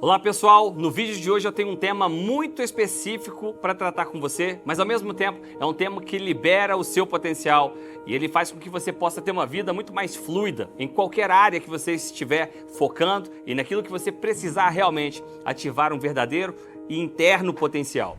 Olá pessoal, no vídeo de hoje eu tenho um tema muito específico para tratar com você, mas ao mesmo tempo é um tema que libera o seu potencial e ele faz com que você possa ter uma vida muito mais fluida em qualquer área que você estiver focando e naquilo que você precisar realmente ativar um verdadeiro e interno potencial.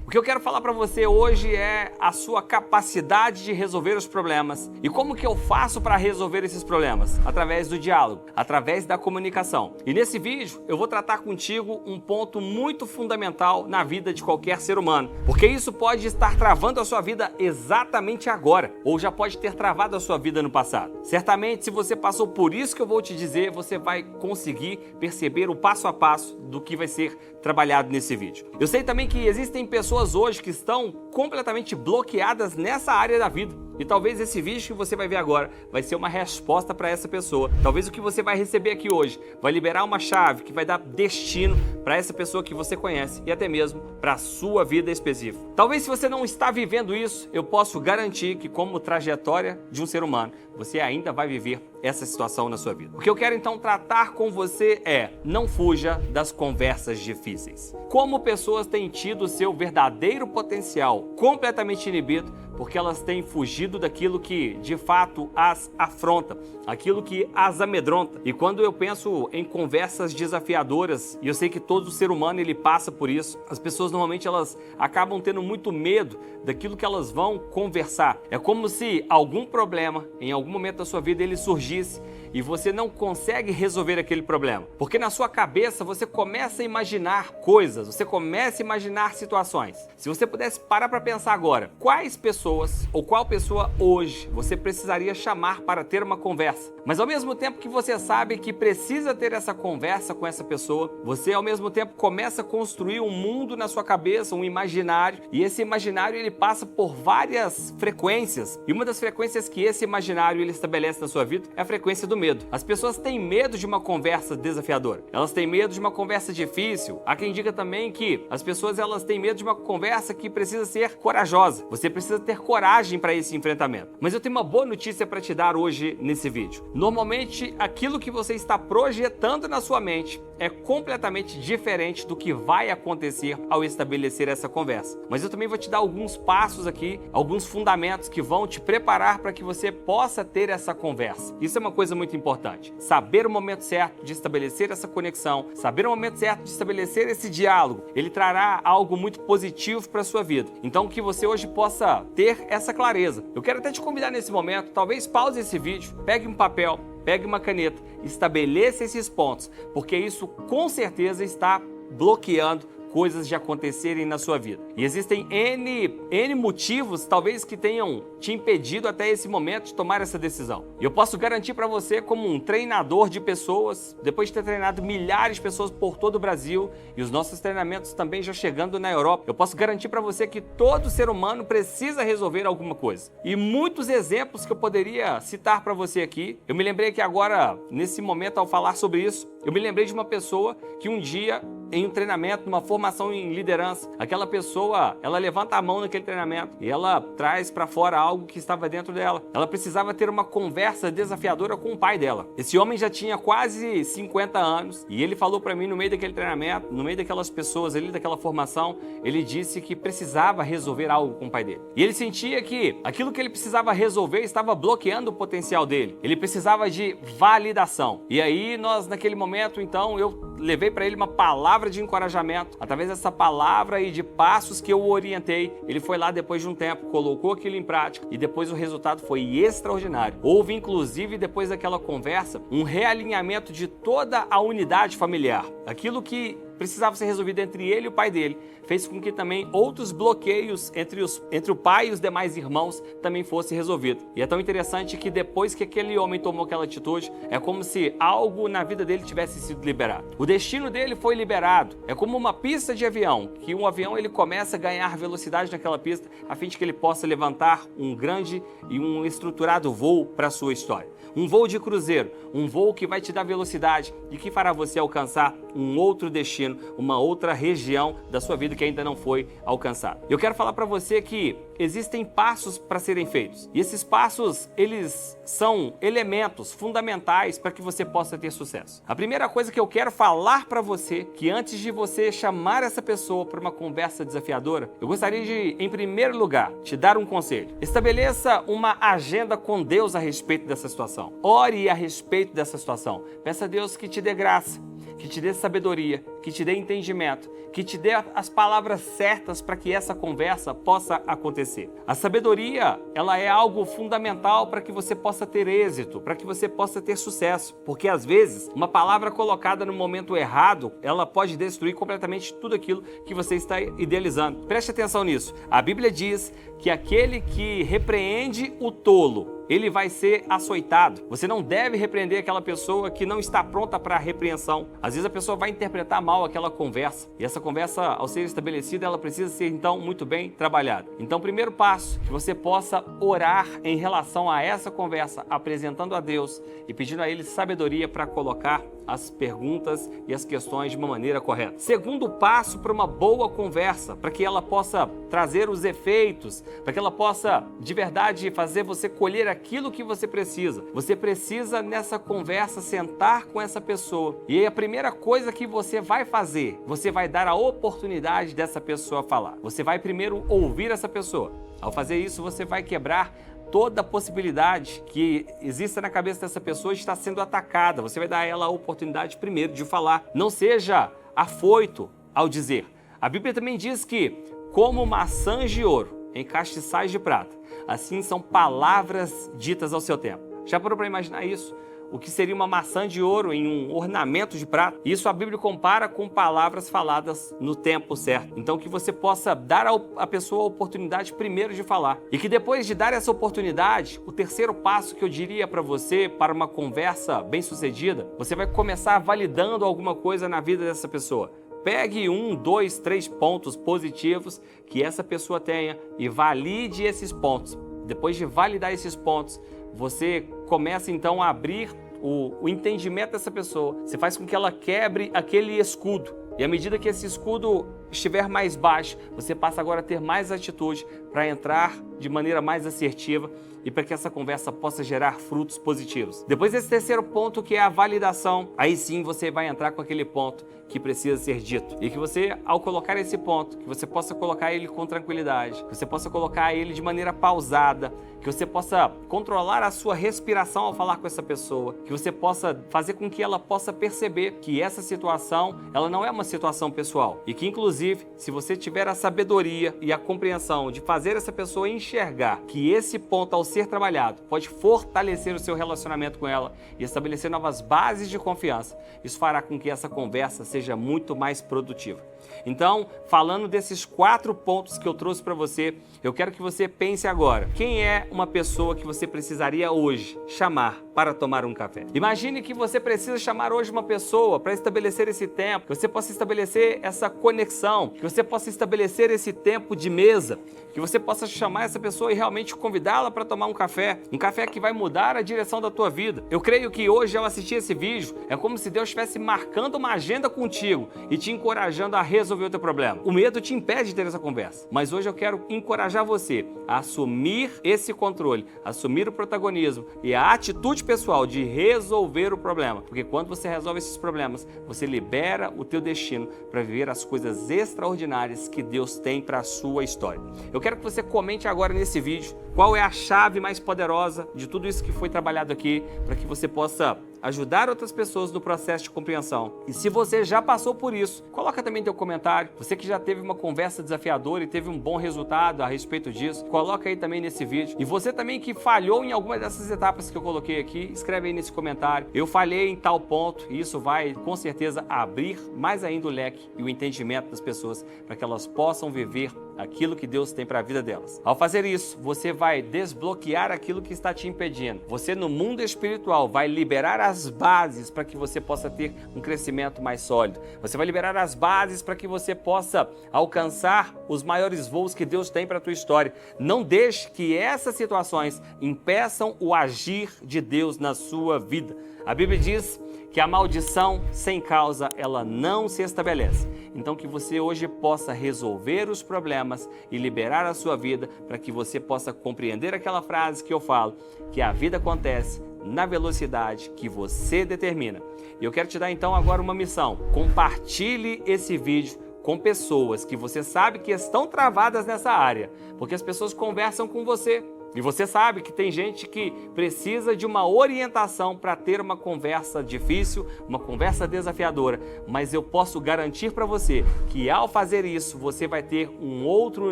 O que eu quero falar para você hoje é a sua capacidade de resolver os problemas. E como que eu faço para resolver esses problemas? Através do diálogo, através da comunicação. E nesse vídeo eu vou tratar contigo um ponto muito fundamental na vida de qualquer ser humano. Porque isso pode estar travando a sua vida exatamente agora, ou já pode ter travado a sua vida no passado. Certamente, se você passou por isso que eu vou te dizer, você vai conseguir perceber o passo a passo do que vai ser trabalhado nesse vídeo. Eu sei também que existem pessoas hoje que estão completamente bloqueadas nessa área da vida. E talvez esse vídeo que você vai ver agora vai ser uma resposta para essa pessoa. Talvez o que você vai receber aqui hoje vai liberar uma chave que vai dar destino para essa pessoa que você conhece e até mesmo para a sua vida específica. Talvez se você não está vivendo isso, eu posso garantir que como trajetória de um ser humano, você ainda vai viver essa situação na sua vida. O que eu quero então tratar com você é: não fuja das conversas difíceis. Como pessoas têm tido o seu verdadeiro potencial completamente inibido porque elas têm fugido daquilo que de fato as afronta, aquilo que as amedronta. E quando eu penso em conversas desafiadoras, e eu sei que todo ser humano ele passa por isso, as pessoas normalmente elas acabam tendo muito medo daquilo que elas vão conversar. É como se algum problema em algum momento da sua vida ele surgisse e você não consegue resolver aquele problema. Porque na sua cabeça você começa a imaginar coisas, você começa a imaginar situações. Se você pudesse parar para pensar agora, quais pessoas ou qual pessoa hoje você precisaria chamar para ter uma conversa? Mas ao mesmo tempo que você sabe que precisa ter essa conversa com essa pessoa, você ao mesmo tempo começa a construir um mundo na sua cabeça, um imaginário, e esse imaginário ele passa por várias frequências. E uma das frequências que esse imaginário ele estabelece na sua vida é a frequência do medo. As pessoas têm medo de uma conversa desafiadora. Elas têm medo de uma conversa difícil. Há quem diga também que as pessoas elas têm medo de uma conversa que precisa ser corajosa. Você precisa ter coragem para esse enfrentamento. Mas eu tenho uma boa notícia para te dar hoje nesse vídeo. Normalmente, aquilo que você está projetando na sua mente é completamente diferente do que vai acontecer ao estabelecer essa conversa. Mas eu também vou te dar alguns passos aqui, alguns fundamentos que vão te preparar para que você possa ter essa conversa. Isso é uma coisa muito importante. Saber o momento certo de estabelecer essa conexão, saber o momento certo de estabelecer esse diálogo, ele trará algo muito positivo para a sua vida. Então que você hoje possa ter essa clareza. Eu quero até te convidar nesse momento, talvez pause esse vídeo, pegue um papel, pegue uma caneta, estabeleça esses pontos, porque isso com certeza está bloqueando coisas de acontecerem na sua vida. E existem N motivos, talvez, que tenham te impedido até esse momento de tomar essa decisão. E eu posso garantir para você, como um treinador de pessoas, depois de ter treinado milhares de pessoas por todo o Brasil, e os nossos treinamentos também já chegando na Europa, eu posso garantir para você que todo ser humano precisa resolver alguma coisa. E muitos exemplos que eu poderia citar para você aqui, eu me lembrei que agora, nesse momento, ao falar sobre isso, eu me lembrei de uma pessoa que um dia, em um treinamento, numa formação em liderança, aquela pessoa, ela levanta a mão naquele treinamento e ela traz para fora algo que estava dentro dela. Ela precisava ter uma conversa desafiadora com o pai dela. Esse homem já tinha quase 50 anos e ele falou para mim no meio daquele treinamento, no meio daquelas pessoas ali, daquela formação, ele disse que precisava resolver algo com o pai dele. E ele sentia que aquilo que ele precisava resolver estava bloqueando o potencial dele. Ele precisava de validação. E aí nós, naquele momento, então, eu levei para ele uma palavra de encorajamento. Através dessa palavra e de passos que eu o orientei, ele foi lá depois de um tempo, colocou aquilo em prática e depois o resultado foi extraordinário. Houve, inclusive, depois daquela conversa, um realinhamento de toda a unidade familiar. Aquilo que precisava ser resolvido entre ele e o pai dele, fez com que também outros bloqueios entre o pai e os demais irmãos também fossem resolvidos. E é tão interessante que depois que aquele homem tomou aquela atitude, é como se algo na vida dele tivesse sido liberado. O destino dele foi liberado. É como uma pista de avião, que um avião ele começa a ganhar velocidade naquela pista, a fim de que ele possa levantar um grande e um estruturado voo para a sua história. Um voo de cruzeiro, um voo que vai te dar velocidade e que fará você alcançar um outro destino destino, uma outra região da sua vida que ainda não foi alcançada. Eu quero falar para você que existem passos para serem feitos. E esses passos, eles são elementos fundamentais para que você possa ter sucesso. A primeira coisa que eu quero falar para você, que antes de você chamar essa pessoa para uma conversa desafiadora, eu gostaria de, em primeiro lugar, te dar um conselho. Estabeleça uma agenda com Deus a respeito dessa situação. Ore a respeito dessa situação. Peça a Deus que te dê graça, que te dê sabedoria, que te dê entendimento, que te dê as palavras certas para que essa conversa possa acontecer. A sabedoria, ela é algo fundamental para que você possa ter êxito, para que você possa ter sucesso, porque às vezes uma palavra colocada no momento errado, ela pode destruir completamente tudo aquilo que você está idealizando. Preste atenção nisso. A Bíblia diz que aquele que repreende o tolo, ele vai ser açoitado. Você não deve repreender aquela pessoa que não está pronta para a repreensão. Às vezes a pessoa vai interpretar mal aquela conversa. E essa conversa, ao ser estabelecida, ela precisa ser, então, muito bem trabalhada. Então, o primeiro passo, que você possa orar em relação a essa conversa, apresentando a Deus e pedindo a Ele sabedoria para colocar as perguntas e as questões de uma maneira correta. Segundo passo para uma boa conversa, para que ela possa trazer os efeitos, para que ela possa, de verdade, fazer você colher aquilo que você precisa. Você precisa, nessa conversa, sentar com essa pessoa. E aí a primeira coisa que você vai fazer, você vai dar a oportunidade dessa pessoa falar. Você vai primeiro ouvir essa pessoa. Ao fazer isso, você vai quebrar toda a possibilidade que exista na cabeça dessa pessoa de estar sendo atacada. Você vai dar a ela a oportunidade primeiro de falar. Não seja afoito ao dizer. A Bíblia também diz que, como maçãs de ouro em castiçais de prata, assim são palavras ditas ao seu tempo. Já parou para imaginar isso? O que seria uma maçã de ouro em um ornamento de prata? Isso a Bíblia compara com palavras faladas no tempo certo. Então que você possa dar à pessoa a oportunidade primeiro de falar. E que depois de dar essa oportunidade, o terceiro passo que eu diria para você, para uma conversa bem-sucedida, você vai começar validando alguma coisa na vida dessa pessoa. Pegue 1, 2, 3 pontos positivos que essa pessoa tenha e valide esses pontos. Depois de validar esses pontos, você começa então a abrir o entendimento dessa pessoa. Você faz com que ela quebre aquele escudo. E à medida que esse escudo estiver mais baixo, você passa agora a ter mais atitude para entrar de maneira mais assertiva e para que essa conversa possa gerar frutos positivos. Depois desse terceiro ponto, que é a validação, aí sim você vai entrar com aquele ponto que precisa ser dito. E que você, ao colocar esse ponto, que você possa colocar ele com tranquilidade, que você possa colocar ele de maneira pausada, que você possa controlar a sua respiração ao falar com essa pessoa, que você possa fazer com que ela possa perceber que essa situação, ela não é uma situação pessoal. E que, inclusive, se você tiver a sabedoria e a compreensão de fazer essa pessoa enxergar que esse ponto, ao ser trabalhado, pode fortalecer o seu relacionamento com ela e estabelecer novas bases de confiança, isso fará com que essa conversa seja muito mais produtiva. Então, falando desses 4 pontos que eu trouxe para você, eu quero que você pense agora. Quem é uma pessoa que você precisaria hoje chamar para tomar um café? Imagine que você precisa chamar hoje uma pessoa para estabelecer esse tempo, que você possa estabelecer essa conexão, que você possa estabelecer esse tempo de mesa, que você possa chamar essa pessoa e realmente convidá-la para tomar um café que vai mudar a direção da tua vida. Eu creio que hoje, ao assistir esse vídeo, é como se Deus estivesse marcando uma agenda contigo e te encorajando a resolver o teu problema. O medo te impede de ter essa conversa, mas hoje eu quero encorajar você a assumir esse controle, assumir o protagonismo e a atitude pessoal de resolver o problema, porque quando você resolve esses problemas, você libera o teu destino para viver as coisas extraordinárias que Deus tem para a sua história. Eu quero que você comente agora nesse vídeo qual é a chave mais poderosa de tudo isso que foi trabalhado aqui, para que você possa ajudar outras pessoas no processo de compreensão. E se você já passou por isso, coloca também teu comentário. Você que já teve uma conversa desafiadora e teve um bom resultado a respeito disso, coloca aí também nesse vídeo. E você também que falhou em alguma dessas etapas que eu coloquei aqui, escreve aí nesse comentário. Eu falhei em tal ponto, e isso vai com certeza abrir mais ainda o leque e o entendimento das pessoas para que elas possam viver aquilo que Deus tem para a vida delas. Ao fazer isso, você vai desbloquear aquilo que está te impedindo. Você, no mundo espiritual, vai liberar as bases para que você possa ter um crescimento mais sólido. Você vai liberar as bases para que você possa alcançar os maiores voos que Deus tem para a tua história. Não deixe que essas situações impeçam o agir de Deus na sua vida. A Bíblia diz que a maldição sem causa ela não se estabelece. Então que você hoje possa resolver os problemas e liberar a sua vida para que você possa compreender aquela frase que eu falo, que a vida acontece na velocidade que você determina. E eu quero te dar então agora uma missão. Compartilhe esse vídeo com pessoas que você sabe que estão travadas nessa área, porque as pessoas conversam com você. E você sabe que tem gente que precisa de uma orientação para ter uma conversa difícil, uma conversa desafiadora, mas eu posso garantir para você que ao fazer isso, você vai ter um outro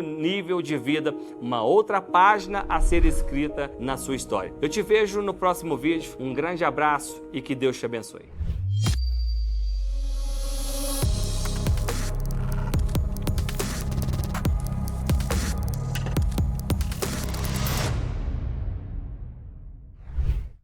nível de vida, uma outra página a ser escrita na sua história. Eu te vejo no próximo vídeo, um grande abraço e que Deus te abençoe.